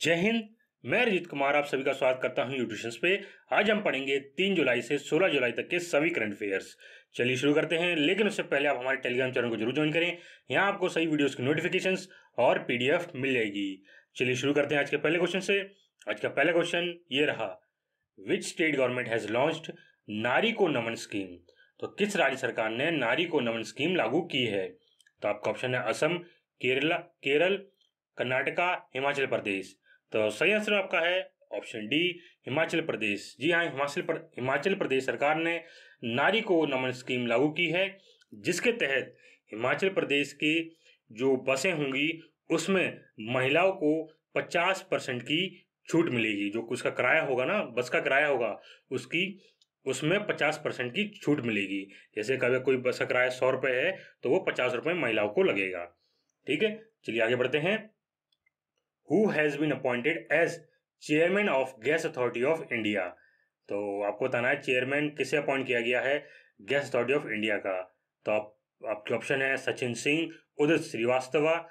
जय हिंद। मैं अरिजीत कुमार आप सभी का स्वागत करता हूं न्यूट्रिशंस पे। आज हम पढ़ेंगे 3 जुलाई से 16 जुलाई तक के सभी करंट अफेयर्स। चलिए शुरू करते हैं, लेकिन उससे पहले आप हमारे टेलीग्राम चैनल को जरूर ज्वाइन करें। यहाँ आपको सही वीडियोस की नोटिफिकेशंस और पीडीएफ मिल जाएगी। चलिए शुरू करते हैं आज के पहले क्वेश्चन से। आज का पहला क्वेश्चन ये रहा, विच स्टेट गवर्नमेंट हैज लॉन्च्ड नारी को नमन स्कीम। तो किस राज्य सरकार ने नारी को नमन स्कीम लागू की है? तो आपका ऑप्शन है असम, केरल, कर्नाटका, हिमाचल प्रदेश। तो सही आंसर आपका है ऑप्शन डी, हिमाचल प्रदेश। जी हाँ, हिमाचल प्रदेश सरकार ने नारी को नमन स्कीम लागू की है, जिसके तहत हिमाचल प्रदेश की जो बसें होंगी उसमें महिलाओं को 50% की छूट मिलेगी। जो उसका किराया होगा ना, बस का किराया होगा, उसमें 50% की छूट मिलेगी। जैसे कभी कोई बस का किराया 100 रुपये है तो वो 50 रुपये महिलाओं को लगेगा। ठीक है, चलिए आगे बढ़ते हैं। Who has been appointed as chairman of gas authority of India. तो आपको बताना है चेयरमैन किसे अपॉइंट किया गया है गैस अथॉरिटी ऑफ इंडिया का। तो आपके ऑप्शन है सचिन सिंह, उदित श्रीवास्तव,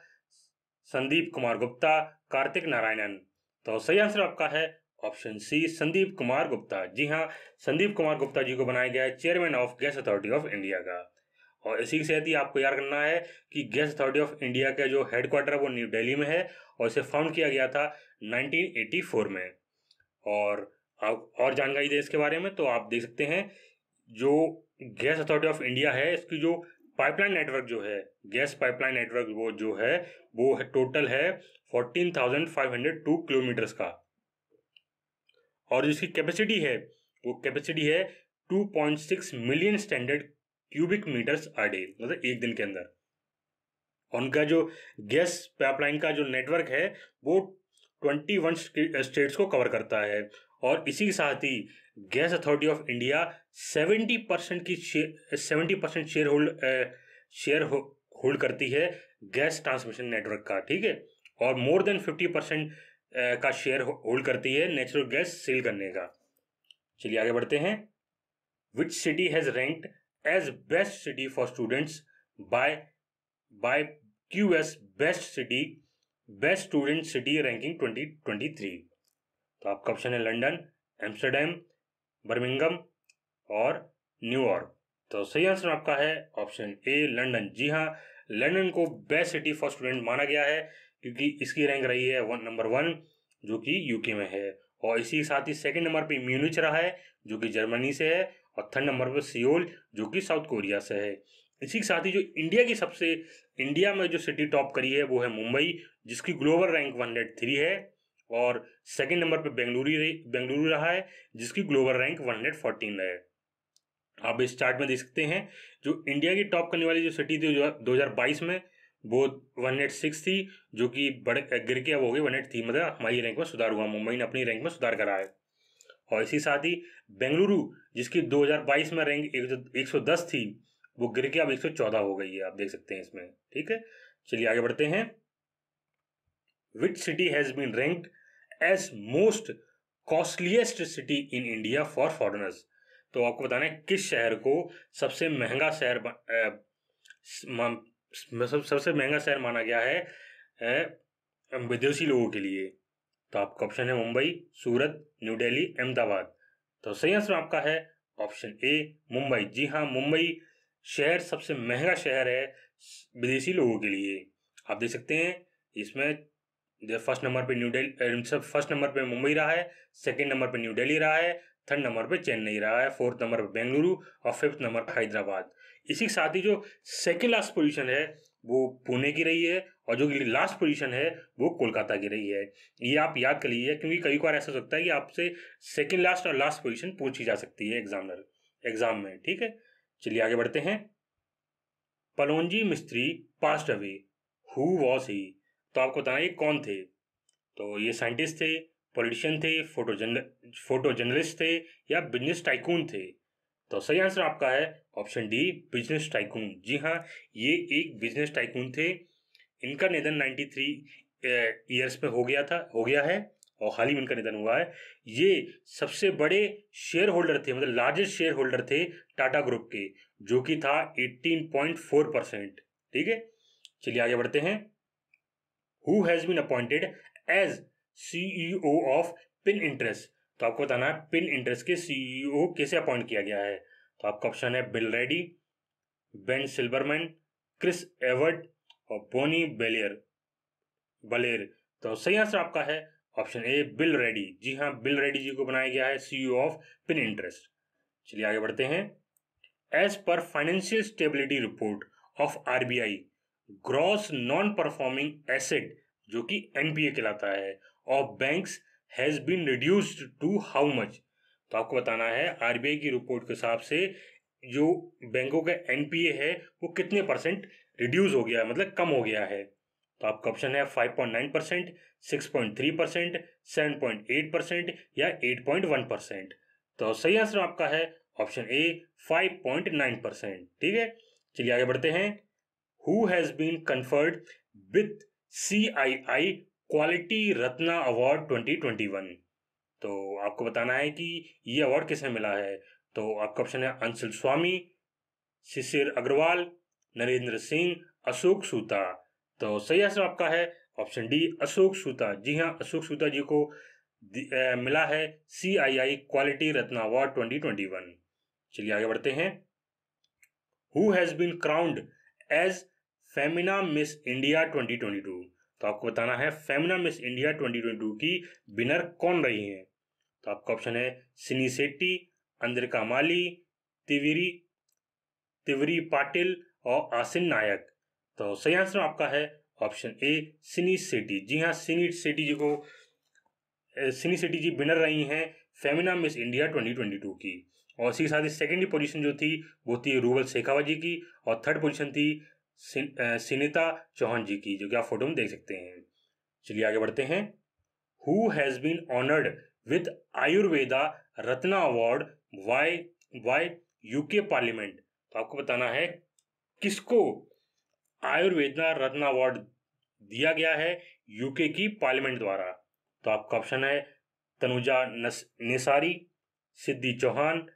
संदीप कुमार गुप्ता, कार्तिक नारायणन। तो सही आंसर आपका है ऑप्शन सी, संदीप कुमार गुप्ता। जी हाँ, संदीप कुमार गुप्ता जी को बनाया गया है chairman of gas authority of India का। और इसी के साथ ही आपको याद करना है कि गैस अथॉरिटी ऑफ इंडिया का जो हेडक्वार्टर है वो न्यू दिल्ली में है और इसे फाउंड किया गया था 1984 में। और जानकारी दे इसके बारे में तो आप देख सकते हैं, जो गैस अथॉरिटी ऑफ इंडिया है इसकी जो पाइपलाइन नेटवर्क जो है, गैस पाइपलाइन नेटवर्क वो टोटल है 14,502 किलोमीटर्स का। और जिसकी कैपेसिटी है वो कैपेसिटी है 2.6 million standard cubic metres a day, मतलब एक दिन के अंदर। उनका जो गैस पाइपलाइन का जो नेटवर्क है वो 21 स्टेट्स को कवर करता है। और इसी के साथ ही gas authority of India 70% share hold करती है गैस ट्रांसमिशन नेटवर्क का। ठीक है, और मोर देन 50% का शेयर होल्ड करती है नेचुरल गैस सेल करने का। चलिए आगे बढ़ते हैं। Which city has ranked as best city for students by QS best student city ranking 2023। तो आपका ऑप्शन है लंदन, एम्स्टर्डम, बर्मिंघम और न्यूयॉर्क। तो सही आंसर आपका है ऑप्शन ए, लंदन। जी हाँ, लंदन को बेस्ट सिटी फॉर स्टूडेंट माना गया है क्योंकि इसकी रैंक रही है नंबर 1 जो कि यूके में है। और इसी के साथ ही सेकंड नंबर पे म्यूनिच रहा है जो कि जर्मनी से है, और थर्ड नंबर पर सियोल जो कि साउथ कोरिया से है। इसी के साथ ही जो इंडिया में जो सिटी टॉप करी है वो है मुंबई, जिसकी ग्लोबल रैंक 103 है। और सेकंड नंबर पे बेंगलुरु रहा है जिसकी ग्लोबल रैंक 114 है। आप इस चार्ट में देख सकते हैं जो इंडिया की टॉप करने वाली जो सिटी थी 2022 में वो 106 थी, जो कि गिर के अब हो गई 103, मतलब हमारी रैंक में सुधार हुआ, मुंबई ने अपनी रैंक में सुधार करा है। और इसी साथ ही बेंगलुरु जिसकी 2022 में रैंक 110 थी वो गिर के अब 114 हो गई है, आप देख सकते हैं इसमें। ठीक है, चलिए आगे बढ़ते हैं। Which city has been ranked as most costliest city in India for foreigners. तो आपको बताना है किस शहर को सबसे महंगा शहर माना गया है विदेशी लोगों के लिए। तो आपका ऑप्शन है मुंबई, सूरत, न्यू दिल्ली, अहमदाबाद। तो सही आंसर आपका है ऑप्शन ए, मुंबई। जी हाँ, मुंबई शहर सबसे महंगा शहर है विदेशी लोगों के लिए। आप देख सकते हैं इसमें फर्स्ट नंबर पे मुंबई रहा है, सेकंड नंबर पे न्यू दिल्ली रहा है, थर्ड नंबर पे चेन्नई रहा है, फोर्थ नंबर पे बेंगलुरु और फिफ्थ नंबर पे हैदराबाद। इसी के साथ ही जो सेकंड लास्ट पोजीशन है वो पुणे की रही है और जो लास्ट पोजीशन है वो कोलकाता की रही है। ये आप याद कर लीजिए क्योंकि कई बार ऐसा हो सकता है कि आपसे सेकंड लास्ट और लास्ट पोजीशन पूछी जा सकती है एग्जाम में। ठीक है, चलिए आगे बढ़ते हैं। पलोंजी मिस्त्री past away, who was he. तो आपको बताना ये कौन थे। तो ये साइंटिस्ट थे, पॉलिटिशियन थे, फोटो जर्नलिस्ट थे या बिजनेस टाइकून थे। तो सही आंसर आपका है ऑप्शन डी, बिजनेस टाइकून। जी हाँ, ये एक बिजनेस टाइकून थे। इनका निधन 93 ईयर्स पे हो गया है और हाल ही में इनका निधन हुआ है। ये सबसे बड़े शेयर होल्डर थे, मतलब लार्जेस्ट शेयर होल्डर थे टाटा ग्रुप के, जो कि था 18.4%। ठीक है, चलिए आगे बढ़ते हैं। Who has been appointed as CEO of Pinterest. तो आपको बताना है पिन इंटरेस्ट के CEO कैसे अपॉइंट किया गया है। तो आपका ऑप्शन है Bill Ready, Ben Silverman, Chris Evard और बोनी बलेर। तो सही आंसर आपका है ऑप्शन ए बिल रेडी। जी हाँ, बिल रेडी जी को बनाया गया है CEO ऑफ पिन इंटरेस्ट। चलिए आगे बढ़ते हैं। As per financial stability report of RBI, gross non performing asset जो कि NPA कहलाता है of banks has been reduced to how much. तो आपको बताना है RBI की रिपोर्ट के हिसाब से जो बैंकों का NPA है वो कितने परसेंट रिड्यूस हो गया, मतलब कम हो गया है। तो आपका ऑप्शन है 5.9%, 6.3%, 7.8% या 8.1%। तो सही आंसर आपका है ऑप्शन ए 5.9%। ठीक है, चलिए आगे बढ़ते हैं। Who has been conferred with CII quality Ratna award 2021। तो आपको बताना है कि ये अवार्ड किसे मिला है। तो आपका ऑप्शन है अंशुल स्वामी, शिशिर अग्रवाल, नरेंद्र सिंह, अशोक सूता। तो सही आंसर आपका है ऑप्शन डी अशोक सूता। जी हाँ, अशोक सूता जी को मिला है CII क्वालिटी रत्न अवार्ड 2021। चलिए आगे बढ़ते हैं। Who has been crowned as Femina Miss India 2022। तो आपको बताना है फेमिना मिस इंडिया 2022 की विनर कौन रही हैं। तो आपका ऑप्शन है सिनी शेट्टी, अंद्रिका माली, तिविरी तिवरी पाटिल और आसिन नायक। तो सही आंसर आपका है ऑप्शन ए सिनी शेट्टी। जी हाँ, सिनी शेट्टी जी विनर रही हैं फेमिना मिस इंडिया 2022 की। और इसी के साथ ही सेकेंडरी पोजीशन जो थी वो थी रूबल शेखावत जी की, और थर्ड पोजीशन थी सिनीता चौहान जी की, जो कि आप फोटो में देख सकते हैं। चलिए आगे बढ़ते हैं। Who has been honoured with Ayurveda Ratna award by by UK parliament. तो आपको बताना है किसको आयुर्वेदा रत्न अवार्ड दिया गया है UK की पार्लियामेंट द्वारा। तो आपका ऑप्शन है तनुजा निसारी, सिद्धि चौहान,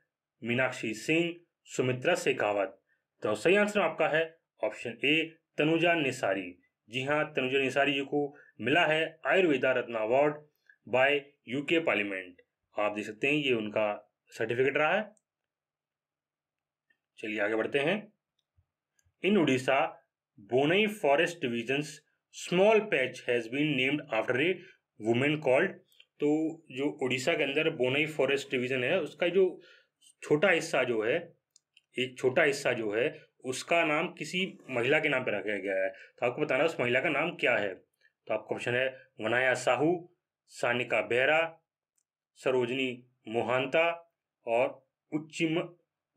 मीनाक्षी सिंह, सुमित्रा शेखावत। तो सही आंसर आपका है ऑप्शन ए तनुजा निसारी। जी हाँ, तनुजा निसारी जी को मिला है आयुर्वेदा रत्न अवार्ड बाय UK पार्लियामेंट। आप देख सकते हैं ये उनका सर्टिफिकेट रहा है। चलिए आगे बढ़ते हैं। In Orissa Bonai forest divisions small patch has been named after a women called. तो जो उड़ीसा के अंदर बोनई फॉरेस्ट डिवीजन है उसका जो छोटा हिस्सा जो है, एक छोटा हिस्सा जो है उसका नाम किसी महिला के नाम पर रखा गया है। तो आपको बताना है उस महिला का नाम क्या है। तो आपका ऑप्शन है वनाया साहू, सानिका बेहरा, सरोजनी मोहांता और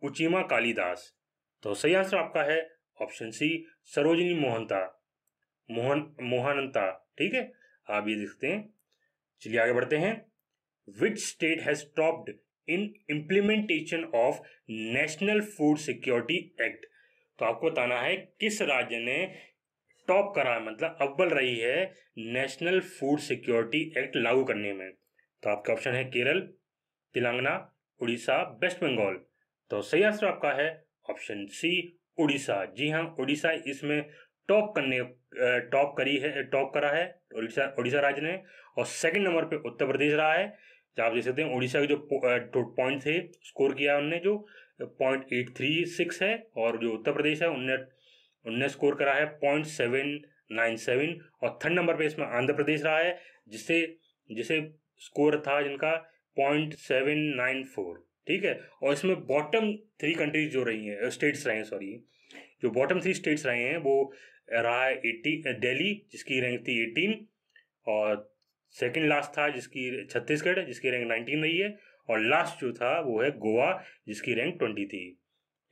उचिमा कालीदास। तो सही आंसर आपका है ऑप्शन सी सरोजनी मोहनंता। ठीक है, आप ये देखते हैं। चलिए आगे बढ़ते हैं। Which state has topped in implementation of national food security act. तो आपको बताना है किस राज्य ने टॉप करा, मतलब अव्वल रही है नेशनल फूड सिक्योरिटी एक्ट लागू करने में। तो आपका ऑप्शन है केरल, तेलंगाना, उड़ीसा, वेस्ट बंगाल। तो सही आंसर आपका है ऑप्शन सी उड़ीसा। जी हाँ, उड़ीसा इसमें टॉप करा है उड़ीसा राज्य ने। और सेकंड नंबर पे उत्तर प्रदेश रहा है। जहाँ आप देख सकते हैं उड़ीसा के जो पॉइंट थे स्कोर किया उनने जो 0.836 है, और जो उत्तर प्रदेश है उनने स्कोर करा है 0.797। और थर्ड नंबर पे इसमें आंध्र प्रदेश रहा है जिसे जिसे स्कोर था जिनका 0.794। ठीक है, और इसमें बॉटम 3 कंट्रीज जो रही हैं, स्टेट्स रहे हैं, सॉरी, जो बॉटम 3 स्टेट्स रहे हैं वो रहा है दिल्ली जिसकी रैंक थी 18, और सेकंड लास्ट था जिसकी छत्तीसगढ़ जिसकी रैंक 19 रही है, और लास्ट जो था वो है गोवा जिसकी रैंक 20 थी।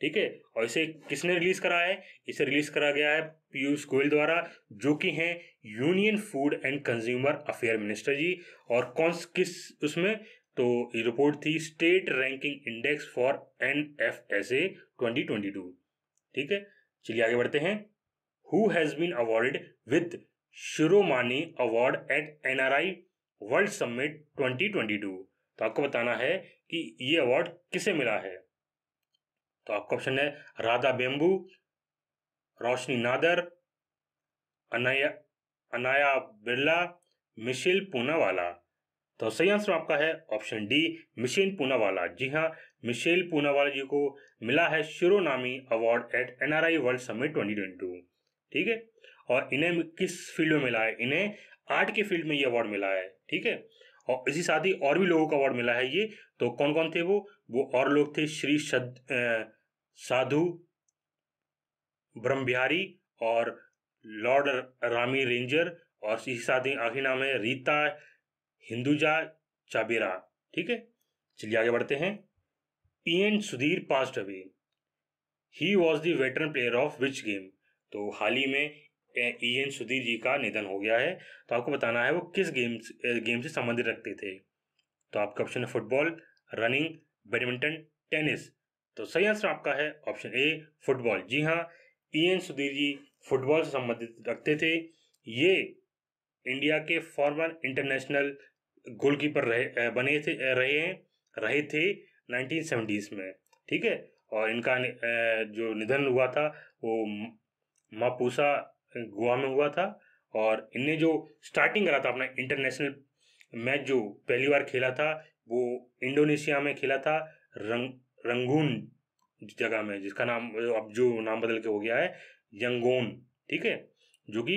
ठीक है, और इसे किसने रिलीज करा है? इसे रिलीज करा गया है पीयूष गोयल द्वारा, जो कि हैं union food and consumer affair minister ji. और किस उसमें, तो ये रिपोर्ट थी state ranking index for NFSA 2022। ठीक है, चलिए आगे बढ़ते हैं। Who has been awarded with Shiromani award at NRI world summit 2022। तो आपको बताना है कि ये अवार्ड किसे मिला है। तो आपका ऑप्शन है राधा बेम्बू, रोशनी नादर, अनाया बिरला, मिशेल पूनावाला। तो सही आंसर आपका है ऑप्शन डी, मिशेल पूनावाला। जी हाँ, मिशेल पूनावाला जी को मिला है Shiromani award at NRI world summit 2022। ठीक है, और इन्हें किस फील्ड में मिला है? इन्हें आर्ट के फील्ड में ये अवार्ड मिला है। ठीक है, और इसी साथ ही और भी लोगों को अवार्ड मिला है ये। तो कौन कौन थे वो और लोग थे श्री साधु ब्रह्मबिहारी और लॉर्ड रामी रेंजर, और इसी साथ ही आखिरी नाम है रीता हिंदुजा चाबेरा। ठीक है, चलिए आगे बढ़ते हैं। En Sudhir passed away, he was the veteran player of which game. तो हाल ही में इएन सुधीर जी का निधन हो गया है। तो आपको बताना है वो किस गेम से संबंधित रखते थे। तो आपका ऑप्शन है फुटबॉल, रनिंग, बैडमिंटन, टेनिस। तो सही आंसर आपका है ऑप्शन ए, फुटबॉल। जी हाँ, इएन सुधीर जी फुटबॉल से संबंधित रखते थे। ये इंडिया के फॉर्मर इंटरनेशनल गोलकीपर रहे थे 1970s में। ठीक है, और इनका जो निधन हुआ था वो मापुसा गोवा में हुआ था। और इनने जो स्टार्टिंग करा था अपना इंटरनेशनल मैच, जो पहली बार खेला था वो इंडोनेशिया में खेला था, रंगून जगह में, जिसका नाम अब जो नाम बदल के हो गया है यंगोन। ठीक है, जो कि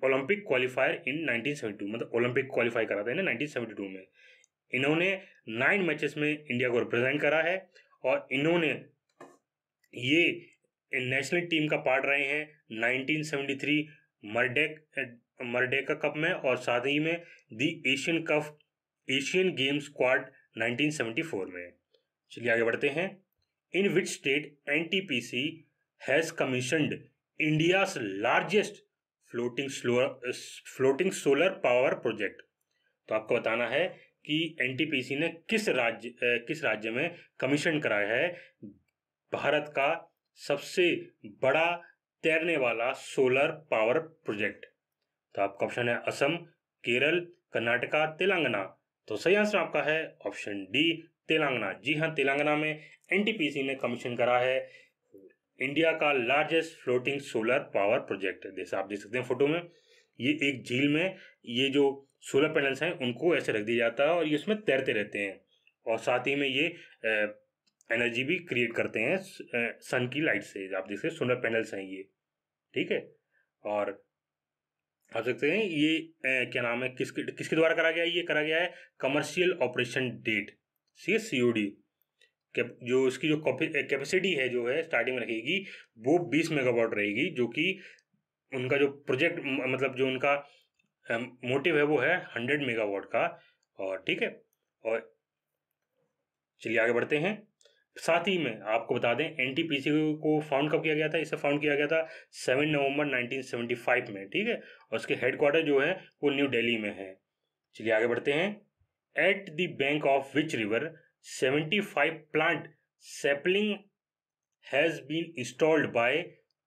ओलंपिक क्वालिफायर इन 1972, मतलब ओलंपिक क्वालिफाई करा था इन्हें 1972 में। इन्होंने 9 मैचेस में इंडिया को रिप्रेजेंट करा है, और इन्होंने ये नेशनल टीम का पार्ट रहे हैं 1973 मर्डेका कप में, और साथ ही में दी एशियन गेम्स स्क्वाड 1974 में। चलिए आगे बढ़ते हैं। In which state NTPC has commissioned India's largest floating solar power project. तो आपको बताना है कि NTPC ने किस राज्य में कमीशन कराया है भारत का सबसे बड़ा तैरने वाला सोलर पावर प्रोजेक्ट। तो आपका ऑप्शन है असम, केरल, कर्नाटका, तेलंगाना। तो सही आंसर आपका है ऑप्शन डी, तेलंगाना। जी हाँ, तेलंगाना में NTPC ने कमीशन करा है इंडिया का largest floating solar power project. जैसे आप देख सकते हैं फोटो में, ये एक झील में ये जो सोलर पैनल्स हैं उनको ऐसे रख दिया जाता है, और ये उसमें तैरते रहते हैं, और साथ ही में ये एनर्जी भी क्रिएट करते हैं सन की लाइट से। आप देख सकते हैं सोलर पैनल्स हैं ये। ठीक है, और आप सकते हैं ये क्या नाम है, किसके द्वारा करा गया है? ये करा गया है कमर्शियल ऑपरेशन डेट, COD। जो इसकी जो कैपेसिटी है जो है स्टार्टिंग में रहेगी वो 20 मेगावाट रहेगी, जो कि उनका जो प्रोजेक्ट मतलब जो उनका मोटिव है वो है 100 मेगावाट का। और ठीक है, और चलिए आगे बढ़ते हैं। साथ ही में आपको बता दें NTPC को फाउंड कब किया गया था? इसे फाउंड किया गया था 7 नवंबर 1975 में। ठीक है, और उसके हेडक्वार्टर जो है वो न्यू दिल्ली में है। चलिए आगे बढ़ते हैं। At the bank of which river 75 plant sapling has been installed by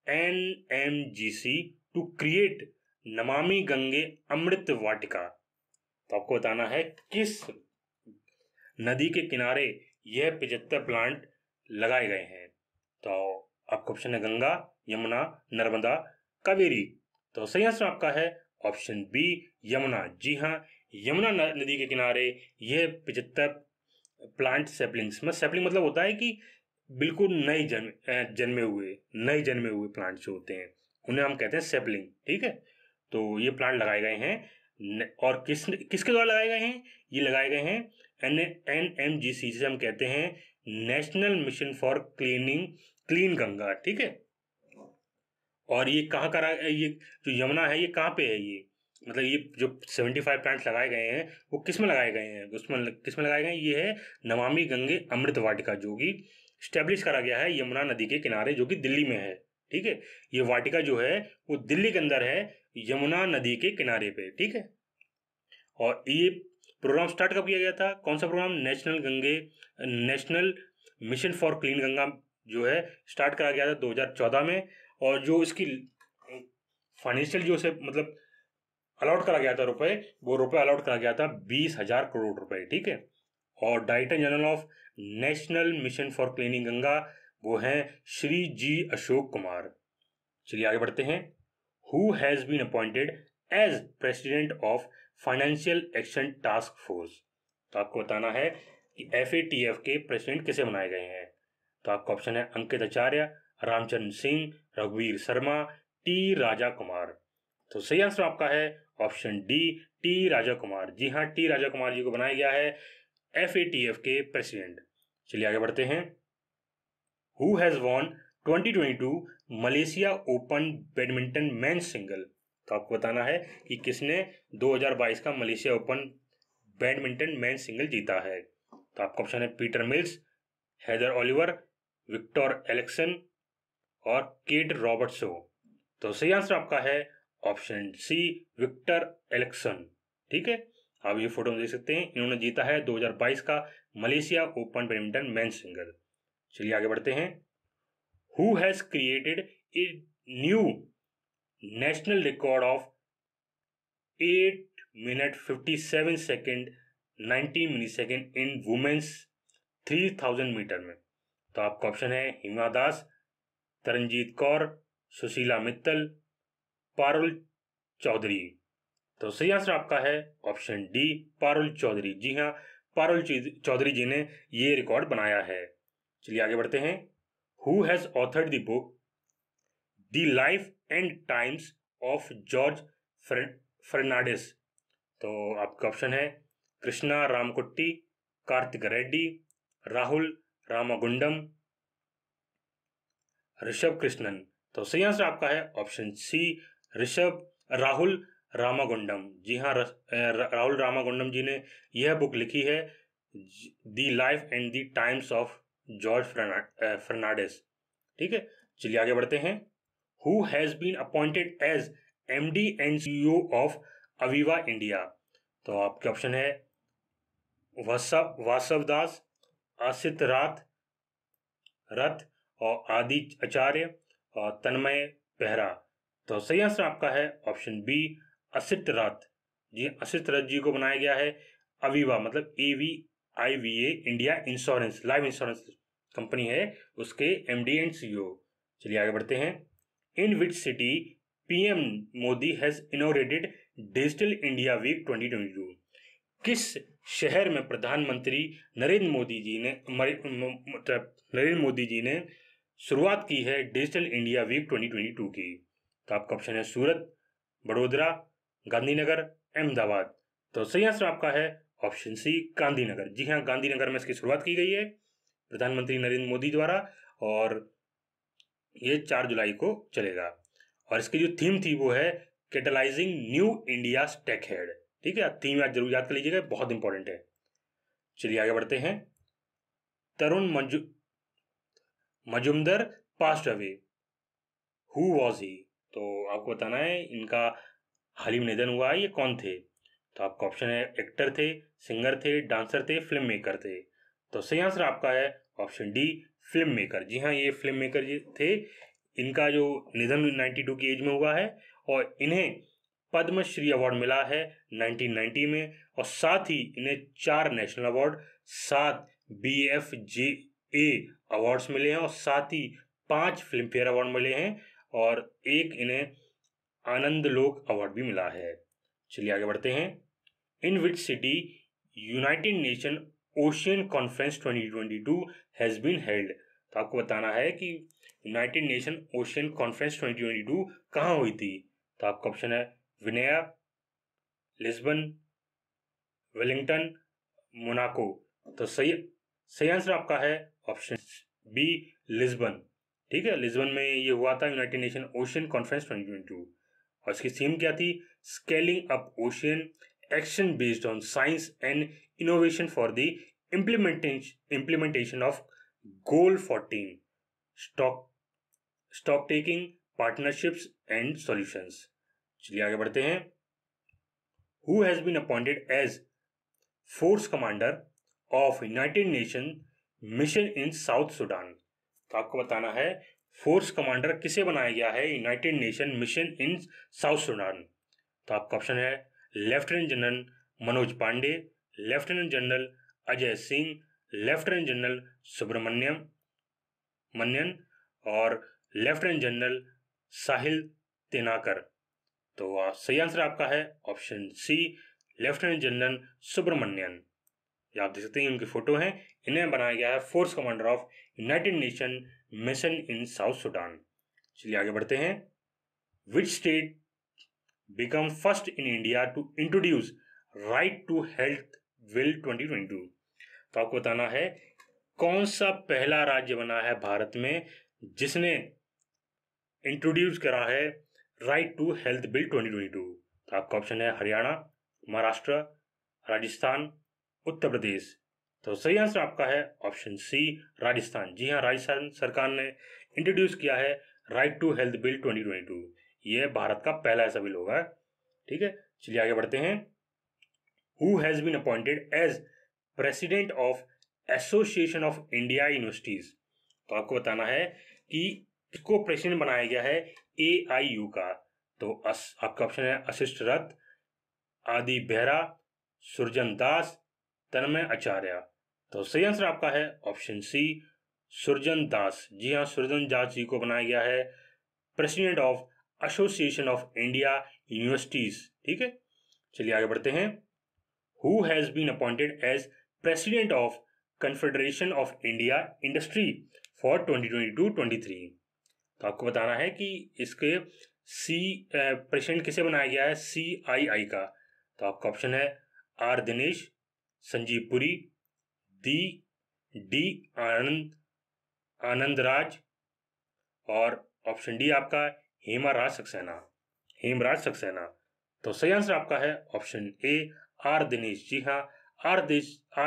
NMGC to create Namami Gange Amrit Vatika. तो आपको बताना है किस नदी के किनारे यह 75 प्लांट लगाए गए हैं। तो आपका ऑप्शन है गंगा, यमुना, नर्मदा, कावेरी। तो सही आंसर आपका है ऑप्शन बी, यमुना। जी हाँ, यमुना नदी के किनारे यह 75 प्लांट सैपलिंग्स में, सैपलिंग मतलब होता है कि बिल्कुल नए जन्मे हुए प्लांट जो होते हैं उन्हें हम कहते हैं सैपलिंग। ठीक है, तो ये प्लांट लगाए गए हैं, और किसके द्वारा लगाए गए हैं? ये लगाए गए हैं NMGC, जिसे हम कहते हैं national mission for clean Ganga. ठीक है, और ये कहाँ करा, ये जो यमुना है ये कहाँ पे है? ये मतलब ये जो 75 प्लांट्स लगाए गए हैं वो किस में लगाए गए हैं? उसमें किस में लगाए गए हैं? ये है नमामि गंगे अमृत वाटिका, जो कि स्टेब्लिश करा गया है यमुना नदी के किनारे, जो कि दिल्ली में है। ठीक है, ये वाटिका जो है वो दिल्ली के अंदर है, यमुना नदी के किनारे पे। ठीक है, और ये प्रोग्राम स्टार्ट कब किया गया था? कौन सा programme? National mission for clean Ganga जो है स्टार्ट करा गया था 2014 में, और जो इसकी फाइनेंशियल जो से मतलब अलॉट करा गया था रुपए, वो रुपए अलॉट करा गया था 20,000 करोड़ रुपए। ठीक है, और director general of national mission for cleaning Ganga वो हैं श्री G अशोक कुमार। चलिए आगे बढ़ते हैं। Who has been appointed as president of financial action task force. तो आपको बताना है कि FATF के प्रेसिडेंट किसे बनाए गए हैं। तो आपका ऑप्शन है अंकित आचार्य, रामचंद्र सिंह, रघुवीर शर्मा, टी राजा कुमार। तो सही आंसर आपका है option D, T Raja Kumar. जी हाँ, टी राजा कुमार जी को बनाया गया है FATF के प्रेसिडेंट। चलिए आगे बढ़ते हैं। Who has won 2022 Malaysia open badminton men's single. तो आपको बताना है कि किसने 2022 का Malaysia open badminton men's single जीता है। तो आपका ऑप्शन है Peter Mills, Heather Oliver, Viktor एलेक्सन और केट रॉबर्ट्सो। तो सही आंसर आपका है ऑप्शन सी, विक्टर एलेक्सन। ठीक है, आप ये फोटो में देख सकते हैं, इन्होंने जीता है 2022 का Malaysia open badminton men's single. चलिए आगे बढ़ते हैं। Who has created a new national record of 8 minute 57 second 19 millisecond in women's 3000 metre में। तो आपका ऑप्शन है हिमा दास, तरनजीत कौर, सुशीला मित्तल, पारुल चौधरी। तो सही आंसर आपका है ऑप्शन डी, पारुल चौधरी। जी हाँ, पारुल चौधरी जी ने ये रिकॉर्ड बनाया है। चलिए आगे बढ़ते हैं। Who has authored the book the life and times of George Fernandes. तो आपका ऑप्शन है कृष्णा रामकुट्टी, कार्तिक रेड्डी, राहुल रामागुंडम, ऋषभ कृष्णन। तो सही आंसर आपका है ऑप्शन सी, राहुल रामागुंडम। जी हाँ, राहुल रामागुंडम जी ने यह बुक लिखी है the life and the times of George Fernandes. ठीक है, चलिए आगे बढ़ते हैं। Who has been appointed as MD and CEO of Aviva India. तो आपके ऑप्शन है वासव दास, आसित रथ और आदि आचार्य और तन्मय बेहरा। तो सही आंसर आपका है ऑप्शन बी, असित रथ। जी, असित रथ जी को बनाया गया है अवीवा, मतलब AVIVA India insurance, life insurance company है, उसके MD एंड CEO। चलिए आगे बढ़ते हैं। In which city PM Modi has inaugurated digital India week 2022। किस शहर में प्रधानमंत्री नरेंद्र मोदी जी ने शुरुआत की है डिजिटल इंडिया वीक 2022 की। तो आपका ऑप्शन है सूरत, बड़ोदरा, गांधीनगर, अहमदाबाद। तो सही आंसर आपका है ऑप्शन सी, गांधीनगर। जी हाँ, गांधीनगर में इसकी शुरुआत की गई है प्रधानमंत्री नरेंद्र मोदी द्वारा, और ये 4 जुलाई को चलेगा। और इसकी जो थीम थी वो है catalysing new India techade. ठीक है, थीम आज जरूर याद कर लीजिएगा, बहुत इंपॉर्टेंट है। चलिए आगे बढ़ते हैं। Tarun Majumdar passed away, who was he. तो आपको बताना है इनका हाल ही में निधन हुआ है, ये कौन थे। तो आपका ऑप्शन है एक्टर थे, सिंगर थे, डांसर थे, फिल्म मेकर थे। तो सही आंसर आपका है ऑप्शन डी, फिल्म मेकर। जी हाँ, ये फिल्म मेकर थे। इनका जो निधन 92 की एज में हुआ है, और इन्हें पद्मश्री अवार्ड मिला है 1990 में, और साथ ही इन्हें 4 नेशनल अवार्ड, 7 BFJA अवार्ड्स मिले हैं, और साथ ही 5 फिल्म फेयर अवार्ड मिले हैं, और एक इन्हें आनंद लोक अवार्ड भी मिला है। चलिए आगे बढ़ते हैं। In which city United Nation ocean conference 2022 has been held. तो आपको बताना है कि यूनाइटेड नेशन ओशियन कॉन्फ्रेंस 2022 कहाँ हुई थी। तो आपका ऑप्शन है विनया, लिस्बन, वेलिंगटन, मोनाको। तो सही आंसर आपका है ऑप्शन बी, लिस्बन। ठीक है, लिस्बन में ये हुआ था यूनाइटेड नेशन ओशियन कॉन्फ्रेंस 2022, और इसकी थीम क्या थी, scaling up ocean action based on science and innovation for the implementation of goal 14 stock taking partnerships and solutions. चलिए आगे बढ़ते हैं। Who has been appointed as force commander of United Nation mission in South Sudan. तो आपको बताना है force commander किसे बनाया गया है United Nation mission in South Sudan. तो आपका ऑप्शन है lieutenant general Manoj Pande, lieutenant general Ajay Singh, lieutenant general Subramaniam मन्यन और लेफ्टिनेंट जनरल साहिल तेनाकर। तो सही आंसर आपका है option C, lieutenant general Subramanian. ये आप देख सकते हैं, उनकी फोटो है। इन्हें बनाया गया है force commander of United Nation mission in South Sudan. चलिए आगे बढ़ते हैं। Which state become first in India to introduce right to health bill 2022। तो आपको बताना है कौन सा पहला राज्य बना है भारत में जिसने इंट्रोड्यूस करा है राइट टू हेल्थ बिल 2022। तो आपका ऑप्शन है हरियाणा, महाराष्ट्र, राजस्थान, उत्तर प्रदेश। तो सही आंसर आपका है ऑप्शन सी, राजस्थान। जी हाँ, राजस्थान सरकार ने इंट्रोड्यूस किया है राइट टू हेल्थ बिल 2022। ये भारत का पहला ऐसा बिल होगा। ठीक है, चलिए आगे बढ़ते हैं। Who has been appointed as president of association of India universities. तो आपको बताना है कि इसको प्रेसिडेंट बनाया गया है AIU का। तो आपका ऑप्शन है वशिष्ठ रथ, आदि बेहरा, सुरजन दास, तन्मय आचार्य। तो सही आंसर आपका है ऑप्शन सी, सुरजन दास। जी हाँ, सुरजन दास जी को बनाया गया है president of association of India universities. ठीक है, चलिए आगे बढ़ते हैं। Who has been appointed as president of confederation of India industry for 2022-23। तो आपको बताना है कि इसके प्रेसिडेंट किसे बनाया गया है, CII का। तो आपका ऑप्शन है R दिनेश, संजीव पुरी, डी आनंद राज, और ऑप्शन डी आपका हेमराज सक्सेना। तो सही आंसर आपका है ऑप्शन ए, R दिनेश। जी हाँ, आर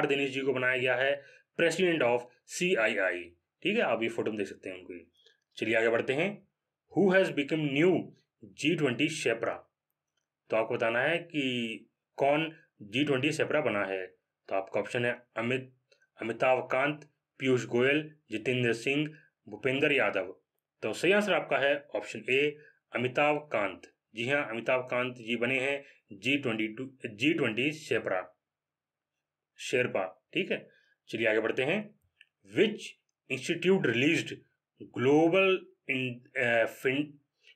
दिनेश जी को बनाया गया है प्रेसिडेंट ऑफ CII। ठीक है, आप ये फोटो में देख सकते हैं उनको। चलिए आगे बढ़ते हैं। Who has become new G20 शेपरा। तो आपको बताना है कि कौन G20 शेपरा बना है। तो आपका ऑप्शन है अमिताभ कांत, पीयूष गोयल, जितेंद्र सिंह, भूपेंद्र यादव। तो सही आंसर आपका है ऑप्शन ए, अमिताभ कांत। जी हाँ, अमिताभ कांत जी बने हैं G20 शेरपा। ठीक है, चलिए आगे बढ़ते हैं। Which institute released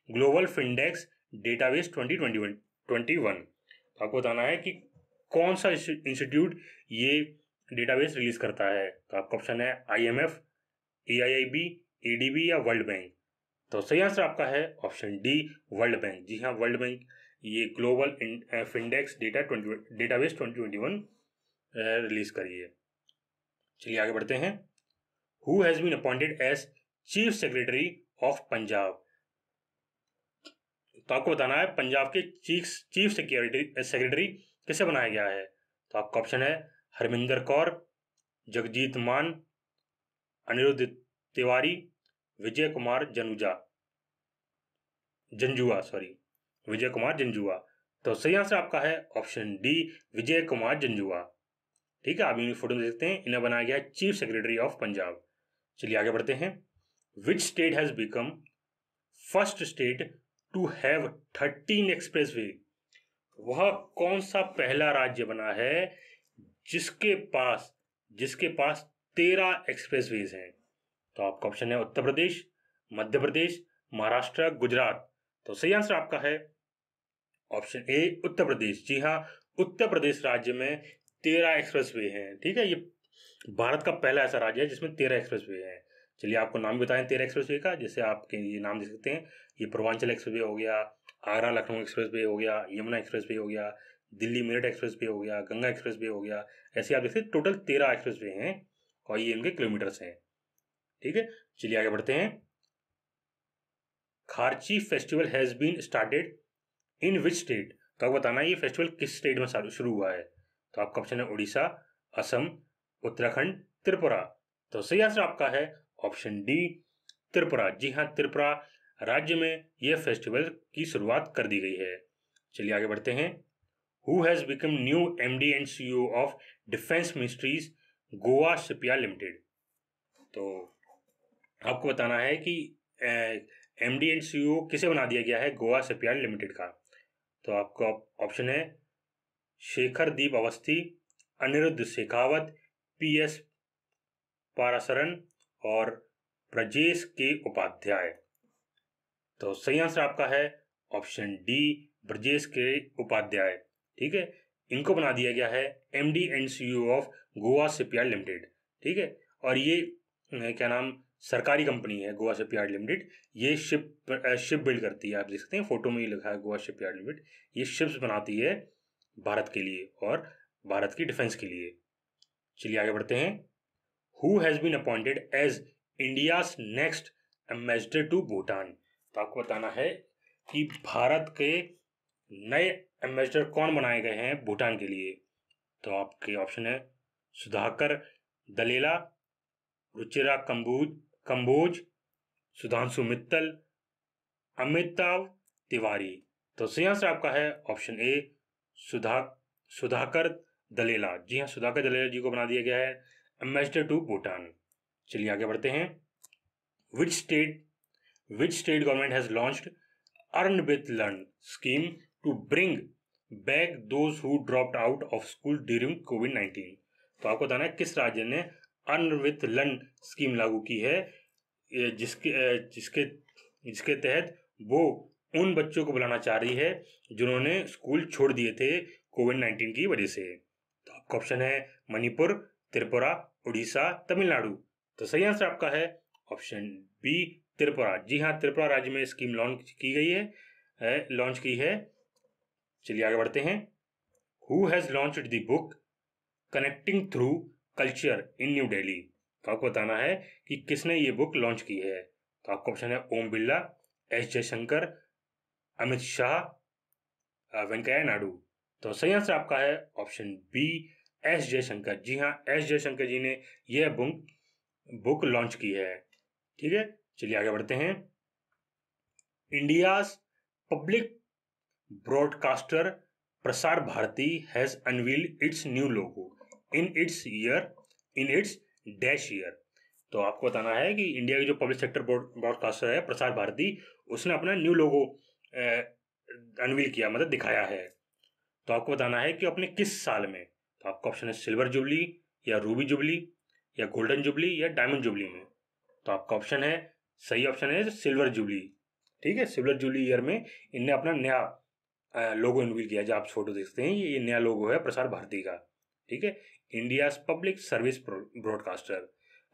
global Findex database 2021। तो आपको बताना है कि कौन सा इंस्टीट्यूट ये डेटाबेस रिलीज करता है। तो आपका ऑप्शन है IMF, AIIB, ADB या वर्ल्ड बैंक। तो सही आंसर आपका है ऑप्शन डी, वर्ल्ड बैंक। जी हाँ, वर्ल्ड बैंक ये ग्लोबल फिंडेक्स डेटाबेस 2021 रिलीज करी है। चलिए आगे बढ़ते हैं। Who has been appointed as chief secretary of Punjab. तो आपको बताना है पंजाब के चीफ सेक्रेटरी किसे बनाया गया है। तो आपका ऑप्शन है हरमिंदर कौर, जगजीत मान, अनिरुद्ध तिवारी, विजय कुमार जंजुआ। तो सही आंसर आपका है ऑप्शन डी, विजय कुमार जंजुआ। ठीक है, आप इन फोटो में देखते हैं, इन्हें बनाया गया है चीफ सेक्रेटरी ऑफ पंजाब। चलिए आगे बढ़ते हैं। Which state has become first state to have 13 expressway. वह कौन सा पहला राज्य बना है जिसके पास 13 एक्सप्रेसवेज हैं। तो आपका ऑप्शन है उत्तर प्रदेश, मध्य प्रदेश, महाराष्ट्र, गुजरात। तो सही आंसर आपका है ऑप्शन ए, उत्तर प्रदेश। जी हाँ, उत्तर प्रदेश राज्य में 13 एक्सप्रेसवे हैं। ठीक है, ये भारत का पहला ऐसा राज्य है जिसमें 13 एक्सप्रेसवे हैं। चलिए आपको नाम बताएं 13 एक्सप्रेसवे का। जैसे आपके ये नाम दे सकते हैं, ये पूर्वांचल एक्सप्रेसवे हो गया, आगरा लखनऊ एक्सप्रेसवे हो गया, यमुना एक्सप्रेसवे हो गया, दिल्ली मेरठ एक्सप्रेसवे हो गया, गंगा एक्सप्रेसवे हो गया। ऐसे आप देखते हैं टोटल 13 एक्सप्रेसवे हैं और ये इनके किलोमीटर्स हैं। ठीक है, चलिए आगे बढ़ते हैं। Kharchi festival has been started in which state. तो आपको बताना है ये फेस्टिवल किस स्टेट में शुरू हुआ है। तो आपका ऑप्शन है उड़ीसा, असम, उत्तराखंड, त्रिपुरा। तो सही आंसर आपका है ऑप्शन डी, त्रिपुरा। जी हाँ, त्रिपुरा राज्य में यह फेस्टिवल की शुरुआत कर दी गई है। चलिए आगे बढ़ते हैं। Who has become new MD and CEO of defence ministries Goa shipyard limited. तो आपको बताना है कि MD एंड CEO किसे बना दिया गया है गोवा शिपयार्ड लिमिटेड का। तो आपका ऑप्शन है शेखर-दीप अवस्थी, अनिरुद्ध शेखावत, PS पारासरन और ब्रजेश के उपाध्याय। तो सही आंसर आपका है ऑप्शन डी, ब्रजेश के उपाध्याय। ठीक है, इनको बना दिया गया है MD and CEO of Goa shipyard limited. ठीक है, और ये क्या नाम सरकारी कंपनी है गोवा शिपयार्ड लिमिटेड। ये शिप बिल्ड करती है। आप देख सकते हैं फोटो में ही लिखा है गोवा शिपयार्ड लिमिटेड। ये शिप्स बनाती है भारत के लिए और भारत की डिफेंस के लिए। चलिए आगे बढ़ते हैं। Who has been appointed as India's next ambassador to Bhutan. तो आपको बताना है कि भारत के नए एम्बेसडर कौन बनाए गए हैं भूटान के लिए। तो आपके ऑप्शन है सुधाकर दलेला, रुचिरा कंबोज, सुधांशु मित्तल, अमिताभ तिवारी। तो सही आंसर आपका है ऑप्शन ए सुधाकर दलेला। जी हाँ, सुधाकर दलेला जी को बना दिया गया है एम्बेसडर टू भूटान। चलिए आगे बढ़ते हैं। Which state government has launched earn with learn scheme to bring back those who dropped out of school during covid. तो आपको बताना है किस राज्य ने अर्न विथ लर्न स्कीम लागू की है, जिसके तहत वो उन बच्चों को बुलाना चाह रही है जिन्होंने स्कूल छोड़ दिए थे कोविड-19 की वजह से। तो आपका ऑप्शन है मणिपुर, त्रिपुरा, उड़ीसा, तमिलनाडु। तो सही आंसर आपका है ऑप्शन बी त्रिपुरा। जी हाँ, त्रिपुरा राज्य में स्कीम लॉन्च की है। चलिए आगे बढ़ते हैं। Who has launched the book connecting through culture in new Delhi. तो आपको बताना है कि किसने ये बुक लॉन्च की है। तो आपका ऑप्शन है ओम बिरला, एस जयशंकर, अमित शाह, वेंकैया नायडू। तो सही आंसर आपका है ऑप्शन बी एस जयशंकर। जी हाँ, एस जयशंकर जी ने यह बुक लॉन्च की है। ठीक है, चलिए आगे बढ़ते हैं। India's public broadcaster Prasar Bharati has unveiled its new logo in its dash year. तो आपको बताना है कि इंडिया की जो पब्लिक सेक्टर ब्रॉडकास्टर है प्रसार भारती, उसने अपना न्यू लोगो अनवील किया, मतलब दिखाया है। तो आपको बताना है कि अपने किस साल में। तो आपका ऑप्शन है सिल्वर जुबली, या रूबी जुबली, या गोल्डन जुबली, या डायमंड जुबली में। तो आपका ऑप्शन है, सही ऑप्शन है सिल्वर जुबली। ठीक है, सिल्वर जुबली ईयर में इनने अपना नया लोगो अनवील किया। जो आप फोटो देखते हैं ये नया लोगो है प्रसार भारती का। ठीक है, इंडिया पब्लिक सर्विस ब्रॉडकास्टर।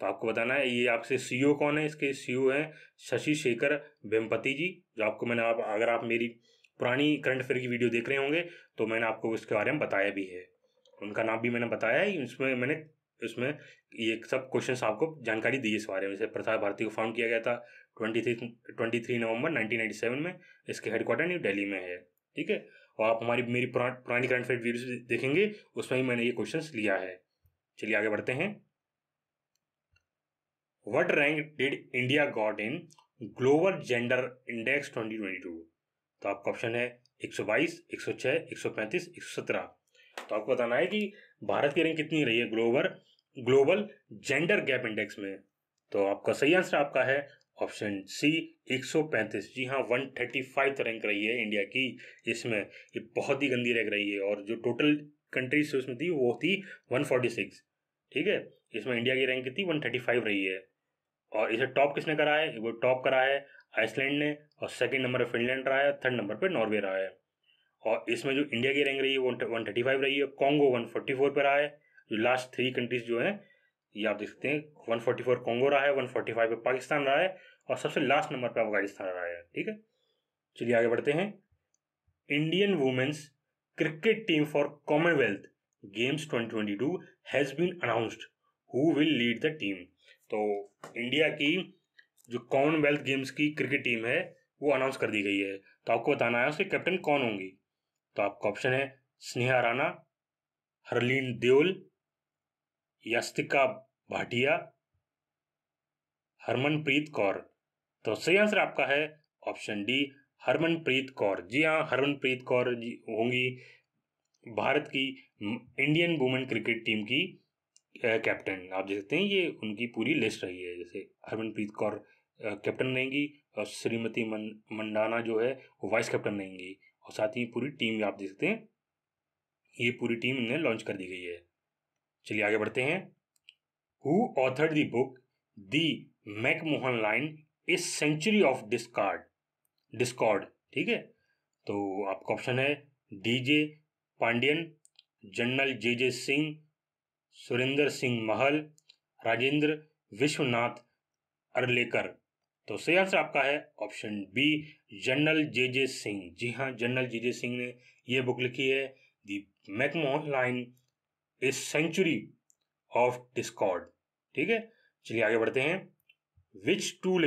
तो आपको बताना है ये आपसे CEO कौन है। इसके CEO हैं शशि शेखर वेम्पति जी, जो आपको मैंने अगर आप मेरी पुरानी करंट अफेयर की वीडियो देख रहे होंगे तो मैंने आपको इसके बारे में बताया भी है। उनका नाम भी मैंने बताया है इसमें ये सब क्वेश्चंस आपको जानकारी दी इस बारे में। जैसे प्रसार भारती को फाउंड किया गया था 23 नवंबर 1997 में। इसके हेडक्वार्टर न्यू दिल्ली में है। ठीक है, और आप मेरी पुरानी करंट अफेयर वीडियो देखेंगे, उसमें ही मैंने ये क्वेश्चंस लिया है। चलिए आगे बढ़ते हैं। What rank did India got in Global Gender Index 2022? तो आपका ऑप्शन है 122, 106, 135, 117। तो आपको बताना है कि भारत की रैंक कितनी रही है ग्लोबल जेंडर गैप इंडेक्स में। तो आपका सही आंसर आपका है ऑप्शन सी 135। जी हाँ, 135 रैंक रही है इंडिया की इसमें। ये बहुत ही गंदी रैंक रही है, और जो टोटल कंट्रीज उसमें थी वो थी 146। ठीक है, इसमें इंडिया की रैंक कितनी 135 रही है। और इसे टॉप किसने करा है? वो टॉप करा है आइसलैंड ने, और सेकंड नंबर पे फिनलैंड रहा है, थर्ड नंबर पे नॉर्वे रहा है। और इसमें जो इंडिया की रैंक रही है वो 135 रही है। कॉन्गो 144 पे रहा है। जो लास्ट 3 कंट्रीज जो हैं ये आप देख सकते हैं, 144 कॉन्गो रहा है, 145 पे पाकिस्तान रहा है, और सबसे लास्ट नंबर पे अफगानिस्तान रहा है। ठीक है, चलिए आगे बढ़ते हैं। Indian women's cricket team for Commonwealth games 2022 has been announced, who will lead the team. तो इंडिया की जो कॉमनवेल्थ गेम्स की क्रिकेट टीम है वो अनाउंस कर दी गई है। तो आपको बताना है उसके कैप्टन कौन होंगी। तो आपका ऑप्शन है स्नेहा राणा, हरलीन देओल, यास्तिका भाटिया, हरमनप्रीत कौर। तो सही आंसर आपका है ऑप्शन डी हरमनप्रीत कौर। जी हाँ, हरमनप्रीत कौर जी होंगी भारत की इंडियन वुमेन क्रिकेट टीम की कैप्टन। आप देख सकते हैं ये उनकी पूरी लिस्ट रही है। जैसे हरमनप्रीत कौर कैप्टन रहेंगी, और श्रीमती मंडाना जो है वो वाइस कैप्टन रहेंगी, और साथ ही पूरी टीम आप देख सकते हैं ये पूरी टीम इन्हें लॉन्च कर दी गई है। चलिए आगे बढ़ते हैं। Who authored the book the McMahon line a century of discord. ठीक है, तो आपका ऑप्शन है DJ Pandian, general J Singh, Surendra Singh Mahal, Rajendra Vishwanath Arlekar. तो सही आंसर आपका है option B, general J Singh. जी हाँ, जनरल जे सिंह ने ये बुक लिखी है, the McMahon line, a century of discord. ठीक है, चलिए आगे बढ़ते हैं। Which two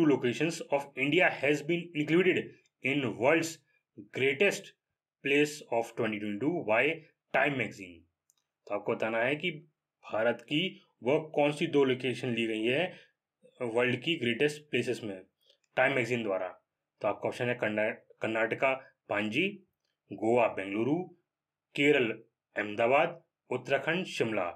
locations of India has been included in world's greatest place of 2022 by Time magazine. तो आपको बताना है कि भारत की वह कौन सी 2 लोकेशन ली गई है वर्ल्ड की ग्रेटेस्ट प्लेसेस में टाइम मैगजीन द्वारा। तो आपका ऑप्शन है कर्नाटका पांजी, गोवा बेंगलुरु, केरल अहमदाबाद, उत्तराखंड शिमला।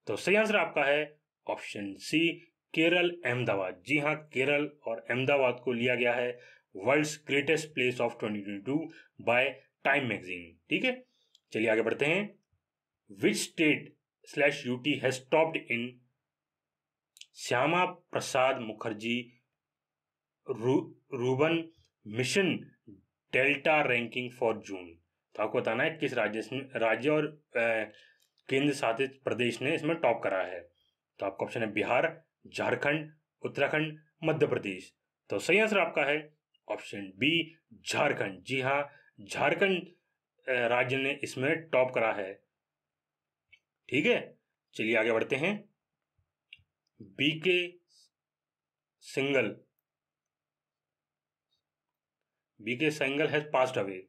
तो सही आंसर आपका है ऑप्शन सी, केरल अहमदाबाद। जी हाँ, केरल और अहमदाबाद को लिया गया है world's greatest place of 2022 by Time magazine. ठीक है, चलिए आगे बढ़ते हैं। Which state UT has topped in Shyama Prasad Mukherjee rurban mission delta ranking for June. तो आपको बताना है किस राज्य और केंद्र शासित प्रदेश ने इसमें टॉप करा है। तो आपका ऑप्शन है बिहार, झारखंड, उत्तराखंड, मध्य प्रदेश। तो सही आंसर आपका है ऑप्शन बी, झारखंड। जी हाँ, झारखंड राज्य ने इसमें टॉप करा है। ठीक है, चलिए आगे बढ़ते हैं। BK Singhal has passed away.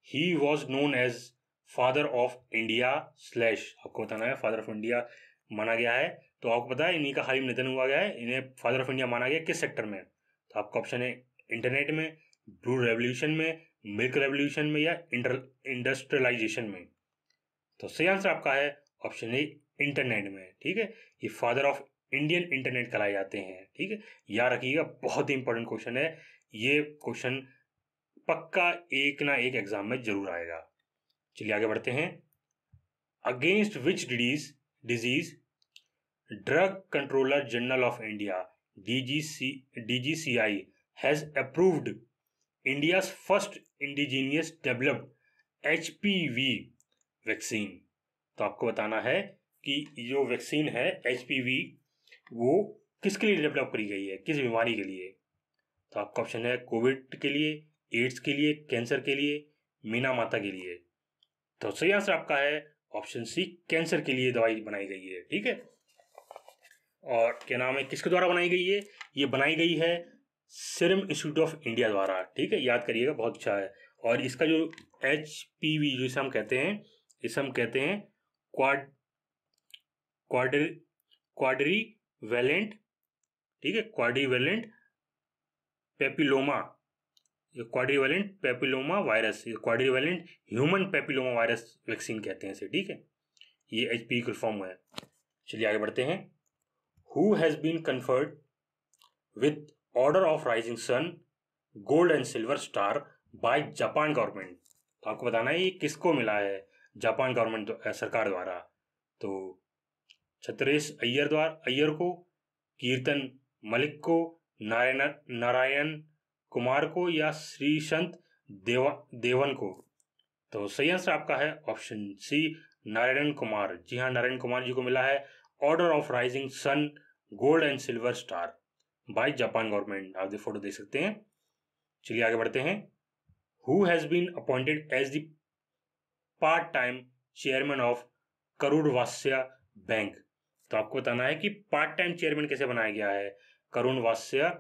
He was known as father of India slash, आपको बताना है फादर ऑफ इंडिया माना गया है। तो आपको पता है इन्हीं का हाल ही निधन हुआ गया है, इन्हें फादर ऑफ इंडिया माना गया किस सेक्टर में। तो आपका ऑप्शन है इंटरनेट में, ब्लू रेवोल्यूशन में, मिल्क रेवोल्यूशन में, या इंडस्ट्रियलाइजेशन में। तो सही आंसर आपका है ऑप्शन ए, इंटरनेट में। ठीक है, ये फादर ऑफ इंडियन इंटरनेट कहलाए जाते हैं। ठीक है, याद रखिएगा, बहुत ही इंपॉर्टेंट क्वेश्चन है ये। क्वेश्चन पक्का एक ना एक एग्जाम में जरूर आएगा। चलिए आगे बढ़ते हैं। Against which disease drug controller general of India DGCI has approved India's first indigenous developed HPV vaccine. तो आपको बताना है कि जो वैक्सीन है HPV वो किसके लिए डेवलप करी गई है, किस बीमारी के लिए। तो आपका ऑप्शन है कोविड के लिए, एड्स के लिए, कैंसर के लिए, मीना माता के लिए। तो सही आंसर आपका है ऑप्शन सी, कैंसर के लिए दवाई बनाई गई है। ठीक है, और क्या नाम है, किसके द्वारा बनाई गई है, ये बनाई गई है सीरम इंस्टीट्यूट ऑफ इंडिया द्वारा। ठीक है, याद करिएगा, बहुत अच्छा है। और इसका जो HPV जिसे हम कहते हैं, इसे हम कहते हैं क्वाड्री वैलेंट, ठीक है, quadrivalent papilloma, quadrivalent papilloma virus, quadrivalent human papilloma virus vaccine कहते हैं इसे। ठीक है, ये HPV की फॉर्म है। चलिए आगे बढ़ते हैं। Who has been conferred with order of rising sun, gold and silver star by Japan government. तो आपको बताना है ये किसको मिला है जापान गवर्नमेंट सरकार द्वारा। तो छत्रेश अय्यर को, कीर्तन मलिक को, नारायण कुमार को, या श्रीसंत देवन को। तो सही आंसर आपका है ऑप्शन सी, नारायण कुमार। जी हाँ, नारायण कुमार जी को मिला है order of rising sun, gold and silver star by Japan government. आप फोटो देख सकते हैं। चलिए आगे बढ़ते हैं। Who has been appointed as the part time chairman of Karur Vysya bank. तो आपको बताना है कि पार्ट टाइम चेयरमैन कैसे बनाया गया है करुण वास्य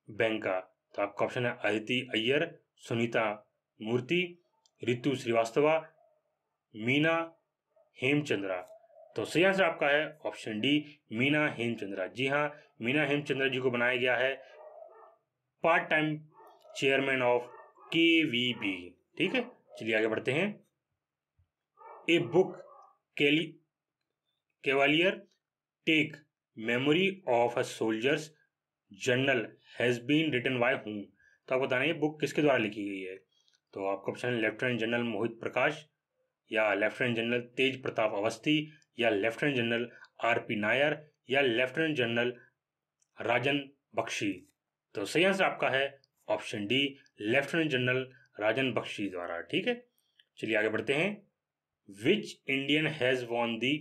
बैंक का। तो आपका ऑप्शन है अदिति अय्यर, सुनीता मूर्ति, रितु श्रीवास्तवा, मीना हेमचंद्रा। तो सही आंसर आपका है ऑप्शन डी, मीना हेमचंद्रा। जी हाँ, मीना हेमचंद्रा जी को बनाया गया है part time chairman of KVB। ठीक है, चलिए आगे बढ़ते हैं। A book cavalier take memory of a soldiers general has been written by whom. तो आपको बताना है ये बुक किसके द्वारा लिखी गई है। तो आपका ऑप्शन है लेफ्टिनेंट जनरल मोहित प्रकाश, या लेफ्टिनेंट जनरल तेज प्रताप अवस्थी, या लेफ्टिनेंट जनरल RP नायर, या लेफ्टिनेंट जनरल राजन बख्शी। तो सही आंसर आपका है ऑप्शन डी, लेफ्टिनेंट जनरल राजन बख्शी द्वारा। ठीक है, चलिए आगे बढ़ते हैं। Which Indian has won the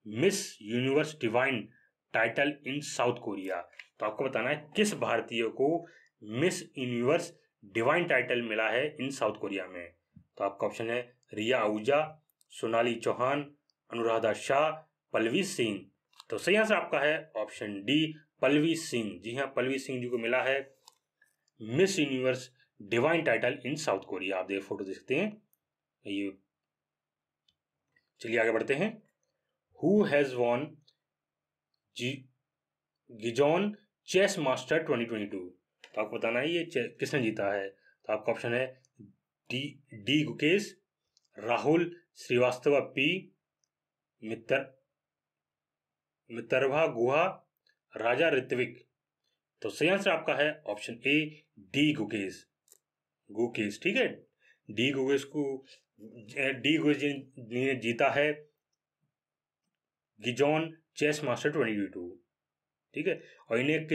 miss universe divine title in south Korea. तो आपको बताना है किस भारतीय को मिस यूनिवर्स डिवाइन टाइटल मिला है इन साउथ कोरिया में। तो आपका ऑप्शन है रिया आहूजा, सोनाली चौहान, अनुराधा शाह, पल्लवी सिंह। तो सही आंसर आपका है ऑप्शन डी, पल्लवी सिंह। जी हाँ, पल्लवी सिंह जी को मिला है miss universe divine title in south Korea. आप देख फोटो देख सकते हैं ये। चलिए आगे बढ़ते हैं। Who has won Gijon chess master 2022। तो आपको बताना है ये किसने जीता है। तो आपका ऑप्शन है डी गुकेश, राहुल श्रीवास्तव पी, मितरभा गुहा, राजा ऋत्विक। तो सही आंसर आपका है ऑप्शन ए, डी गुकेश। ठीक है, डी गुकेश जी ने जीता है गिजॉन चेस मास्टर 2022। ठीक है, और इन्हें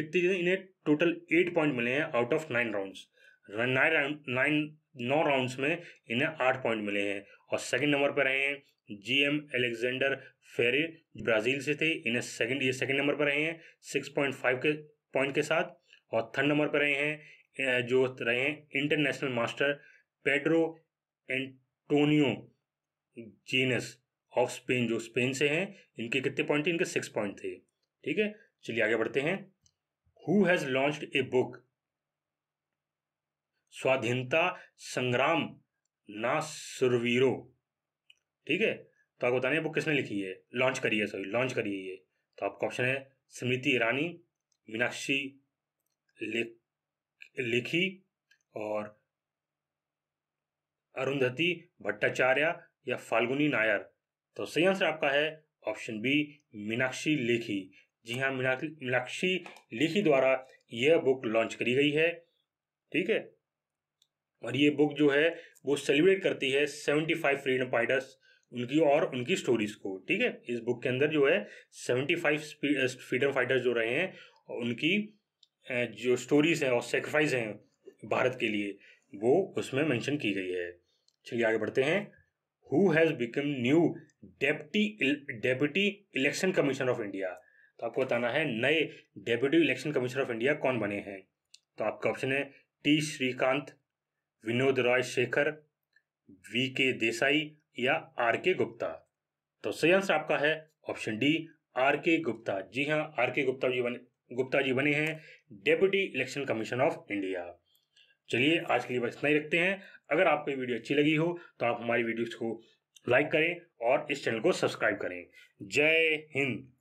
टोटल 8 पॉइंट मिले हैं आउट ऑफ 9 राउंड्स। 9 राउंड्स में इन्हें 8 पॉइंट मिले हैं। और सेकंड नंबर पर रहे हैं GM एलेक्जेंडर फेरे, ब्राजील से थे। ये सेकंड नंबर पर रहे हैं 6.5 के पॉइंट के साथ। और थर्ड नंबर पर रहे हैं जो रहे हैं international master Pedro Antonio genus of Spain, जो स्पेन से हैं। इनके कितने पॉइंट थे? इनके 6 पॉइंट थे। ठीक है, चलिए आगे बढ़ते हैं। Who has launched a book स्वाधीनता संग्राम ना सुरवीरो। ठीक है, तो आपको बताने बुक किसने लिखी है, लॉन्च करी है ये। तो आपका ऑप्शन है स्मृति ईरानी, मीनाक्षी लेखी और अरुंधति भट्टाचार्य या फाल्गुनी नायर। तो सही आंसर आपका है ऑप्शन बी, मीनाक्षी लेखी। जी हाँ, मीनाक्षी लेखी द्वारा यह बुक लॉन्च करी गई है। ठीक है, और ये बुक जो है वो सेलिब्रेट करती है 75 फ्रीडम फाइटर्स उनकी स्टोरीज को। ठीक है, इस बुक के अंदर जो है 75 फ्रीडम फाइटर्स जो रहे हैं उनकी जो स्टोरीज हैं और सेक्रीफाइस हैं भारत के लिए, वो उसमें मेंशन की गई है। चलिए आगे बढ़ते हैं। Who has become new deputy election commissioner of India. तो आपको बताना है नए deputy election commissioner of India कौन बने हैं। तो आपका ऑप्शन है टी श्रीकांत, विनोद राय शेखर, VK देसाई या RK गुप्ता। तो सही आंसर आपका है ऑप्शन डी, RK गुप्ता। जी हाँ, RK गुप्ता जी बने हैं deputy election commission of India. चलिए आज के लिए बस इतना ही रखते हैं। अगर आपको ये वीडियो अच्छी लगी हो तो आप हमारी वीडियोस को लाइक करें और इस चैनल को सब्सक्राइब करें। जय हिंद।